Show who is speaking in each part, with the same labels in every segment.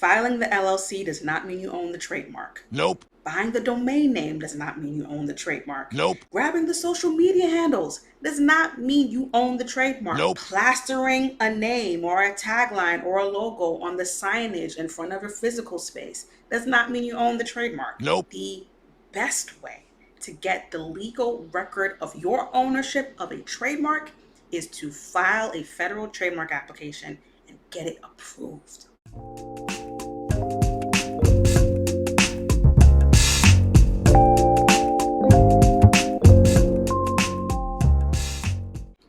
Speaker 1: Filing the LLC does not mean you own the trademark.
Speaker 2: Nope.
Speaker 1: Buying the domain name does not mean you own the trademark.
Speaker 2: Nope.
Speaker 1: Grabbing the social media handles does not mean you own the trademark.
Speaker 2: Nope.
Speaker 1: Plastering a name or a tagline or a logo on the signage in front of your physical space does not mean you own the trademark.
Speaker 2: Nope.
Speaker 1: The best way to get the legal record of your ownership of a trademark is to file a federal trademark application and get it approved.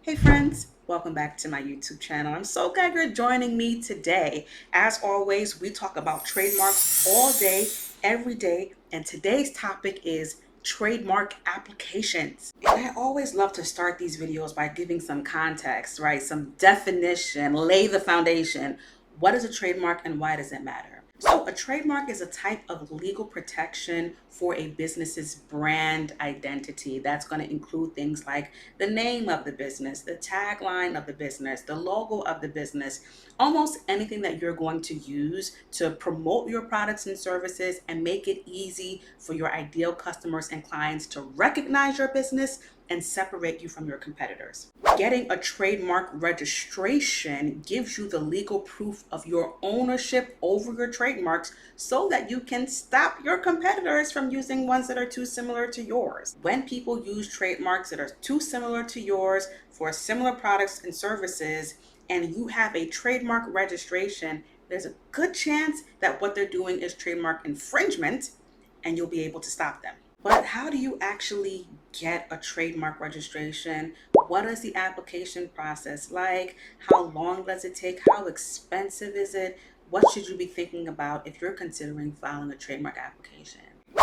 Speaker 1: Hey friends, welcome back to my YouTube channel. I'm so glad you're joining me today. As always, we talk about trademarks all day, every day, and today's topic is trademark applications. And I always love to start these videos by giving some context, right? Some definition, lay the foundation. What is a trademark and why does it matter? So a trademark is a type of legal protection for a business's brand identity. That's going to include things like the name of the business, the tagline of the business, the logo of the business, almost anything that you're going to use to promote your products and services and make it easy for your ideal customers and clients to recognize your business and separate you from your competitors. Getting a trademark registration gives you the legal proof of your ownership over your trademarks so that you can stop your competitors from using ones that are too similar to yours. When people use trademarks that are too similar to yours for similar products and services, and you have a trademark registration, there's a good chance that what they're doing is trademark infringement and you'll be able to stop them. But how do you actually get a trademark registration? What is the application process like? How long does it take? How expensive is it? What should you be thinking about if you're considering filing a trademark application?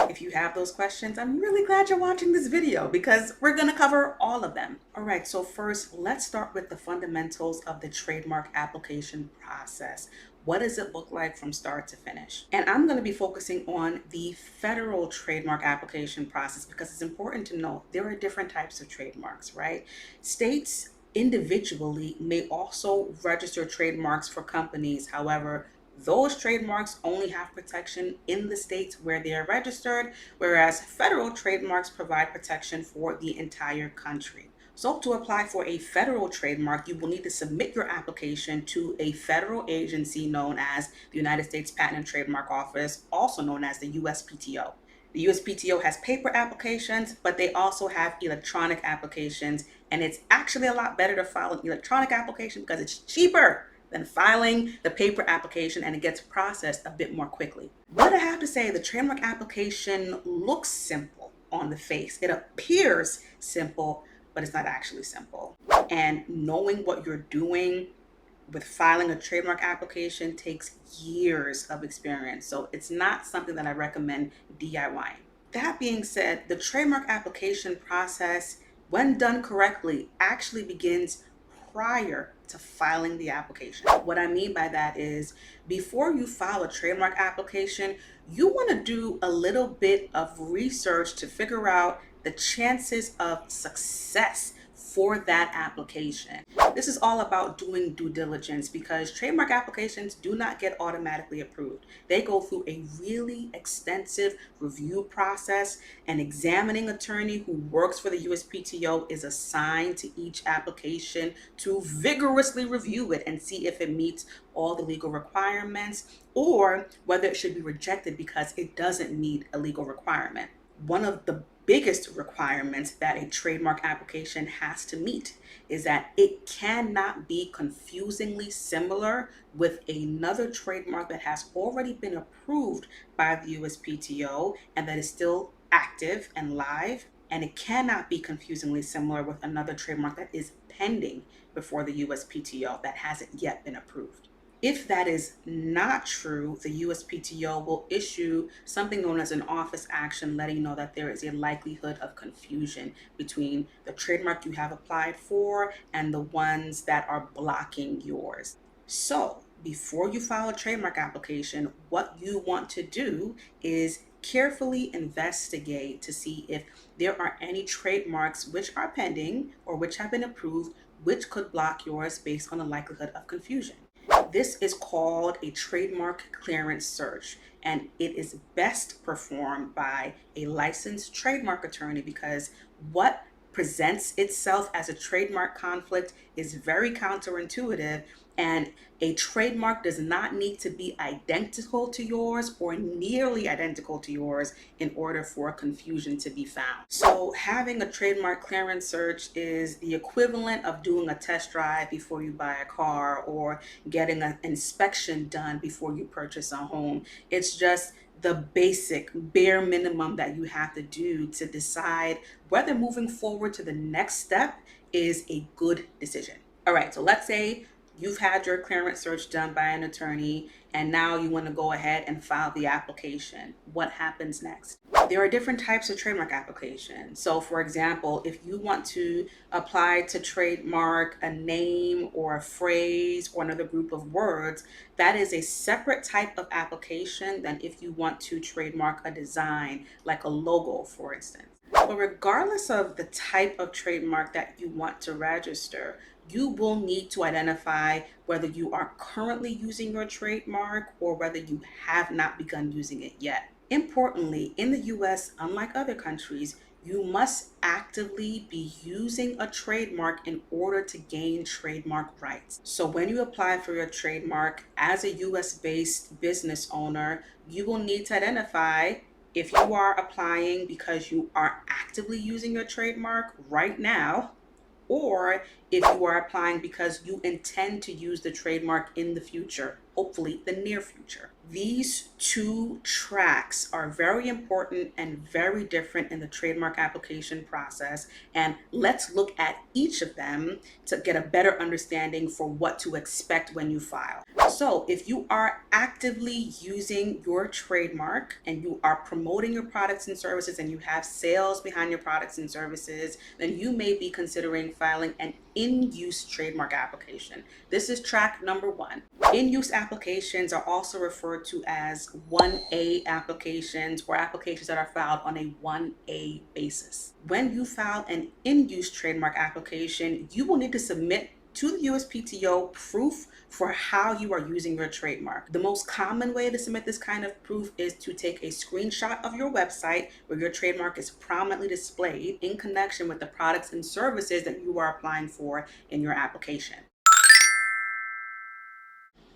Speaker 1: If you have those questions, I'm really glad you're watching this video because we're going to cover all of them. All right, so first, let's start with the fundamentals of the trademark application process. What does it look like from start to finish? And I'm going to be focusing on the federal trademark application process because it's important to know there are different types of trademarks, right? States individually may also register trademarks for companies. However, those trademarks only have protection in the states where they are registered, whereas federal trademarks provide protection for the entire country. So to apply for a federal trademark, you will need to submit your application to a federal agency known as the United States Patent and Trademark Office, also known as the USPTO. The USPTO has paper applications, but they also have electronic applications, and it's actually a lot better to file an electronic application because it's cheaper than filing the paper application and it gets processed a bit more quickly. But I have to say, the trademark application looks simple on the face. It appears simple, but it's not actually simple. And knowing what you're doing with filing a trademark application takes years of experience. So it's not something that I recommend DIYing. That being said, the trademark application process, when done correctly, actually begins prior to filing the application. What I mean by that is before you file a trademark application, you want to do a little bit of research to figure out the chances of success for that application. This is all about doing due diligence because trademark applications do not get automatically approved. They go through a really extensive review process. An examining attorney who works for the USPTO is assigned to each application to vigorously review it and see if it meets all the legal requirements or whether it should be rejected because it doesn't meet a legal requirement. One of the biggest requirements that a trademark application has to meet is that it cannot be confusingly similar with another trademark that has already been approved by the USPTO and that is still active and live, and it cannot be confusingly similar with another trademark that is pending before the USPTO that hasn't yet been approved. If that is not true, the USPTO will issue something known as an office action, letting you know that there is a likelihood of confusion between the trademark you have applied for and the ones that are blocking yours. So before you file a trademark application, what you want to do is carefully investigate to see if there are any trademarks which are pending or which have been approved, which could block yours based on the likelihood of confusion. This is called a trademark clearance search, and it is best performed by a licensed trademark attorney because what presents itself as a trademark conflict is very counterintuitive, and a trademark does not need to be identical to yours or nearly identical to yours in order for confusion to be found. So having a trademark clearance search is the equivalent of doing a test drive before you buy a car or getting an inspection done before you purchase a home. It's just the basic bare minimum that you have to do to decide whether moving forward to the next step is a good decision. All right, so let's say you've had your clearance search done by an attorney and now you want to go ahead and file the application. What happens next? There are different types of trademark applications. So for example, if you want to apply to trademark a name or a phrase or another group of words, that is a separate type of application than if you want to trademark a design, like a logo, for instance. But regardless of the type of trademark that you want to register, you will need to identify whether you are currently using your trademark or whether you have not begun using it yet. Importantly, in the US, unlike other countries, you must actively be using a trademark in order to gain trademark rights. So when you apply for your trademark as a US-based business owner, you will need to identify if you are applying because you are actively using your trademark right now, or if you are applying because you intend to use the trademark in the future, hopefully the near future. These two tracks are very important and very different in the trademark application process, and let's look at each of them to get a better understanding for what to expect when you file. So if you are actively using your trademark and you are promoting your products and services and you have sales behind your products and services, then you may be considering filing an in-use trademark application. This is track number one. In-use applications are also referred to as 1A applications, or applications that are filed on a 1A basis. When you file an in-use trademark application, you will need to submit to the USPTO proof for how you are using your trademark. The most common way to submit this kind of proof is to take a screenshot of your website where your trademark is prominently displayed in connection with the products and services that you are applying for in your application.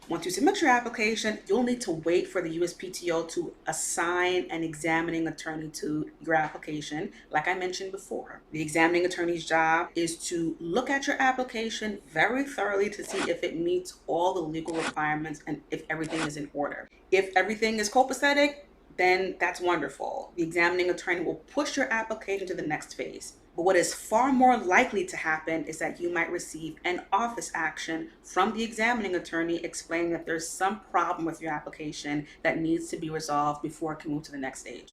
Speaker 1: Once you submit your application, you'll need to wait for the USPTO to assign an examining attorney to your application. Like I mentioned before, the examining attorney's job is to look at your application very thoroughly to see if it meets all the legal requirements and if everything is in order. If everything is copacetic, then that's wonderful. The examining attorney will push your application to the next phase. But what is far more likely to happen is that you might receive an office action from the examining attorney explaining that there's some problem with your application that needs to be resolved before it can move to the next stage.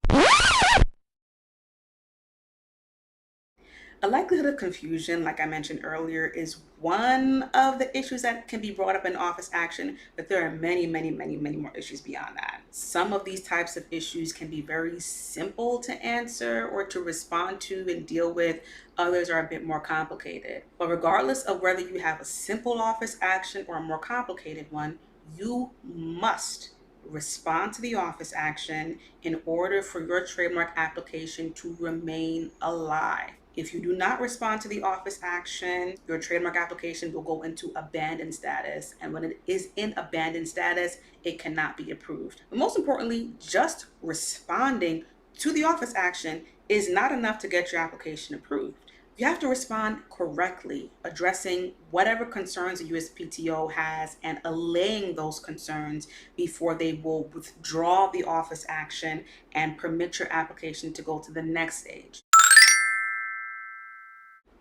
Speaker 1: A likelihood of confusion, like I mentioned earlier, is one of the issues that can be brought up in office action, but there are many more issues beyond that. Some of these types of issues can be very simple to answer or to respond to and deal with. Others are a bit more complicated. But regardless of whether you have a simple office action or a more complicated one, you must respond to the office action in order for your trademark application to remain alive. If you do not respond to the office action, your trademark application will go into abandoned status. And when it is in abandoned status, it cannot be approved. But most importantly, just responding to the office action is not enough to get your application approved. You have to respond correctly, addressing whatever concerns the USPTO has and allaying those concerns before they will withdraw the office action and permit your application to go to the next stage.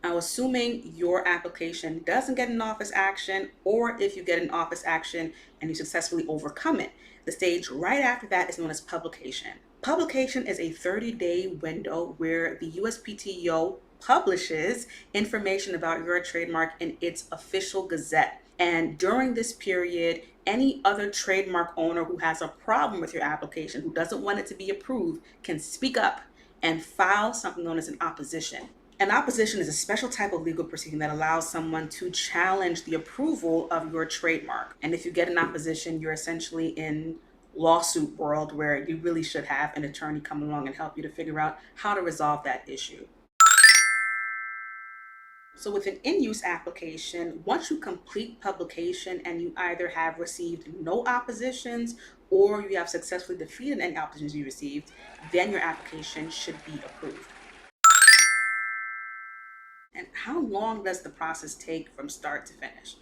Speaker 1: Now, assuming your application doesn't get an office action, or if you get an office action and you successfully overcome it, the stage right after that is known as publication. Publication is a 30-day window where the USPTO publishes information about your trademark in its official gazette. And during this period, any other trademark owner who has a problem with your application, who doesn't want it to be approved, can speak up and file something known as an opposition. An opposition is a special type of legal proceeding that allows someone to challenge the approval of your trademark. And if you get an opposition, you're essentially in lawsuit world where you really should have an attorney come along and help you to figure out how to resolve that issue. So with an in-use application, once you complete publication and you either have received no oppositions or you have successfully defeated any oppositions you received, then your application should be approved. And how long does the process take from start to finish?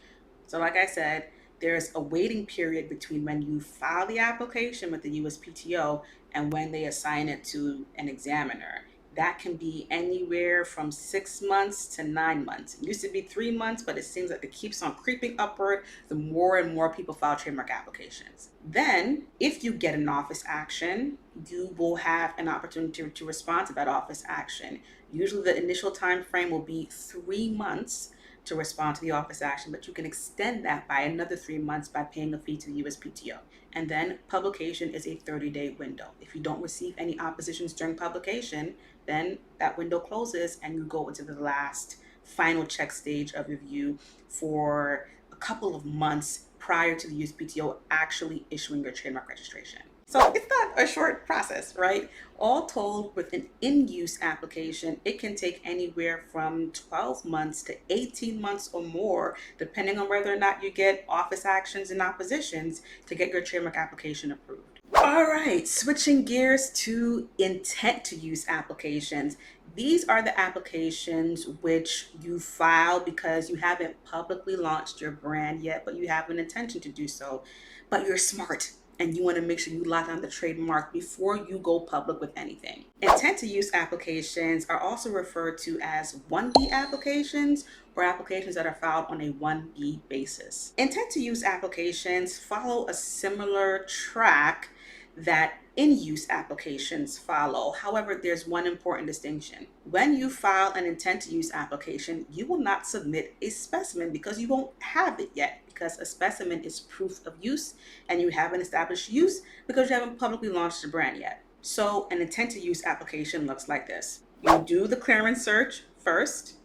Speaker 1: So like I said, there's a waiting period between when you file the application with the USPTO and when they assign it to an examiner. That can be anywhere from 6 months to 9 months. It used to be 3 months, but it seems like it keeps on creeping upward the more and more people file trademark applications. Then, if you get an office action, you will have an opportunity to respond to that office action. Usually the initial time frame will be 3 months to respond to the office action, but you can extend that by another 3 months by paying a fee to the USPTO. And then publication is a 30-day window. If you don't receive any oppositions during publication, then that window closes and you go into the last final check stage of review for a couple of months prior to the USPTO actually issuing your trademark registration. So it's not a short process, right? All told, with an in-use application, it can take anywhere from 12 months to 18 months or more, depending on whether or not you get office actions and oppositions to get your trademark application approved. All right, switching gears to intent to use applications. These are the applications which you file because you haven't publicly launched your brand yet, but you have an intention to do so, but you're smart and you want to make sure you lock down the trademark before you go public with anything. Intent to use applications are also referred to as 1B applications or applications that are filed on a 1B basis. Intent to use applications follow a similar track that in-use applications follow. However, there's one important distinction. When you file an intent to use application, you will not submit a specimen because you won't have it yet, because a specimen is proof of use and you haven't established use because you haven't publicly launched the brand yet. So an intent to use application looks like this. You do the clearance search first,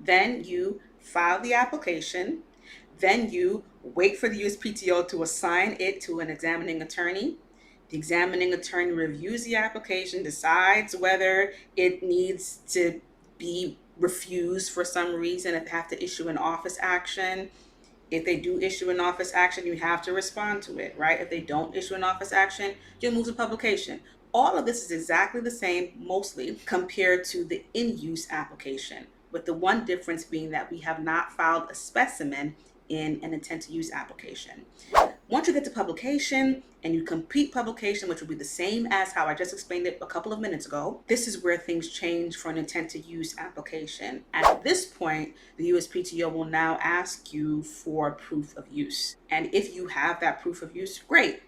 Speaker 1: then you file the application, then you wait for the USPTO to assign it to an examining attorney. The examining attorney reviews the application, decides whether it needs to be refused for some reason, if they have to issue an office action. If they do issue an office action, you have to respond to it, right? If they don't issue an office action, you'll move to publication. All of this is exactly the same, mostly, compared to the in-use application, with the one difference being that we have not filed a specimen in an intent to use application. Once you get to publication and you complete publication, which will be the same as how I just explained it a couple of minutes ago, this is where things change for an intent to use application. At this point, the USPTO will now ask you for proof of use. And if you have that proof of use, great.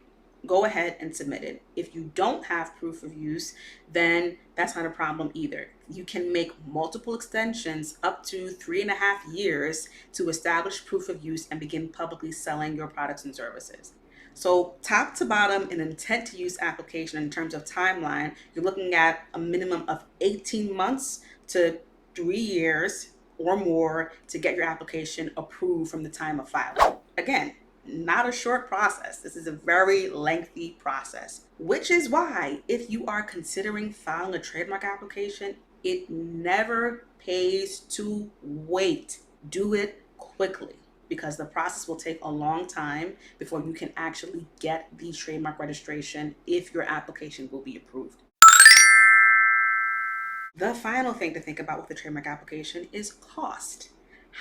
Speaker 1: Go ahead and submit it. If you don't have proof of use, then that's not a problem either. You can make multiple extensions up to 3.5 years to establish proof of use and begin publicly selling your products and services. So top to bottom, an intent to use application in terms of timeline, you're looking at a minimum of 18 months to 3 years or more to get your application approved from the time of filing. Again, not a short process. This is a very lengthy process, which is why if you are considering filing a trademark application, it never pays to wait. Do it quickly because the process will take a long time before you can actually get the trademark registration if your application will be approved. The final thing to think about with the trademark application is cost.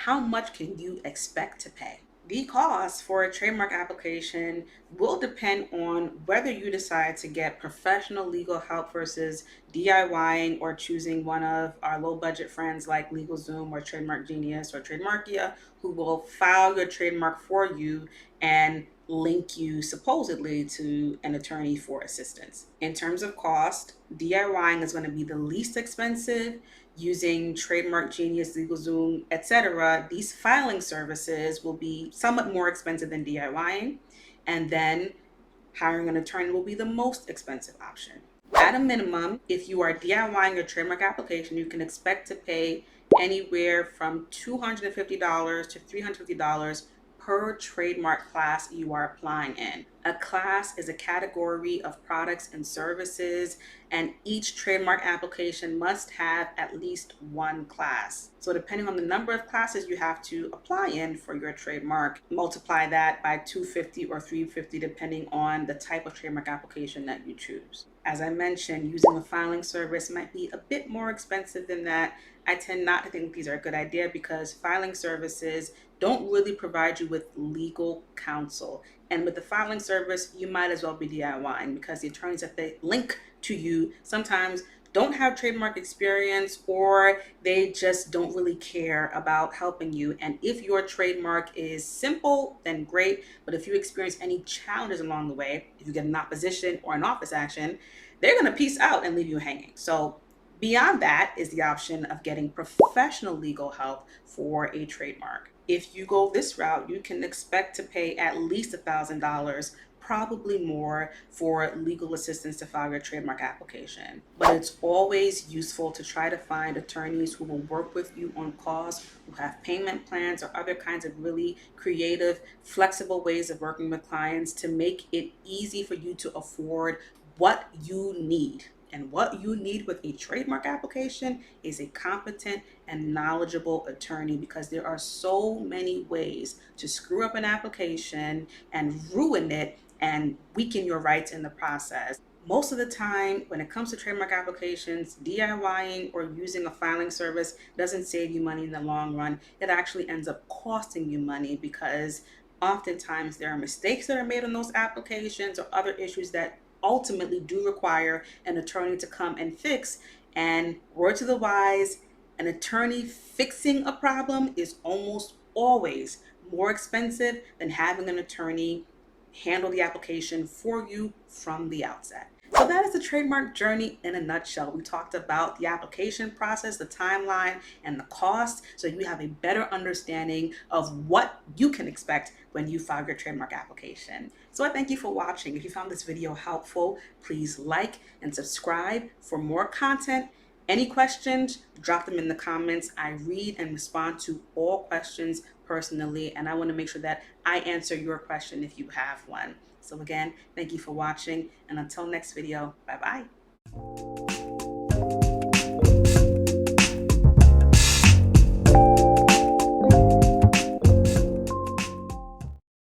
Speaker 1: How much can you expect to pay? The cost for a trademark application will depend on whether you decide to get professional legal help versus DIYing or choosing one of our low budget friends like LegalZoom or Trademark Genius or Trademarkia, who will file your trademark for you and link you supposedly to an attorney for assistance. In terms of cost, DIYing is going to be the least expensive. Using Trademark Genius, LegalZoom, etc., these filing services will be somewhat more expensive than DIYing, and then hiring an attorney will be the most expensive option. At a minimum, if you are DIYing your trademark application, you can expect to pay anywhere from $250 to $350 per trademark class you are applying in. A class is a category of products and services, and each trademark application must have at least one class. So depending on the number of classes you have to apply in for your trademark, multiply that by 250 or 350 depending on the type of trademark application that you choose. As I mentioned, using a filing service might be a bit more expensive than that. I tend not to think these are a good idea because filing services don't really provide you with legal counsel. And with the filing service, you might as well be DIYing because the attorneys that they link to you sometimes don't have trademark experience, or they just don't really care about helping you. And if your trademark is simple, then great. But if you experience any challenges along the way, if you get an opposition or an office action, they're going to peace out and leave you hanging. So beyond that is the option of getting professional legal help for a trademark. If you go this route, you can expect to pay at least $1,000, probably more, for legal assistance to file your trademark application. But it's always useful to try to find attorneys who will work with you on costs, who have payment plans or other kinds of really creative, flexible ways of working with clients to make it easy for you to afford what you need. And what you need with a trademark application is a competent and knowledgeable attorney, because there are so many ways to screw up an application and ruin it and weaken your rights in the process. Most of the time, when it comes to trademark applications, DIYing or using a filing service doesn't save you money in the long run. It actually ends up costing you money because oftentimes there are mistakes that are made on those applications or other issues that ultimately do require an attorney to come and fix. And word to the wise, an attorney fixing a problem is almost always more expensive than having an attorney handle the application for you from the outset. So that is the trademark journey in a nutshell. We talked about the application process, the timeline, and the cost, so you have a better understanding of what you can expect when you file your trademark application. So I thank you for watching. If you found this video helpful, please like and subscribe for more content. Any questions, drop them in the comments. I read and respond to all questions personally, and I want to make sure that I answer your question if you have one. So again, thank you for watching, and until next video, bye-bye.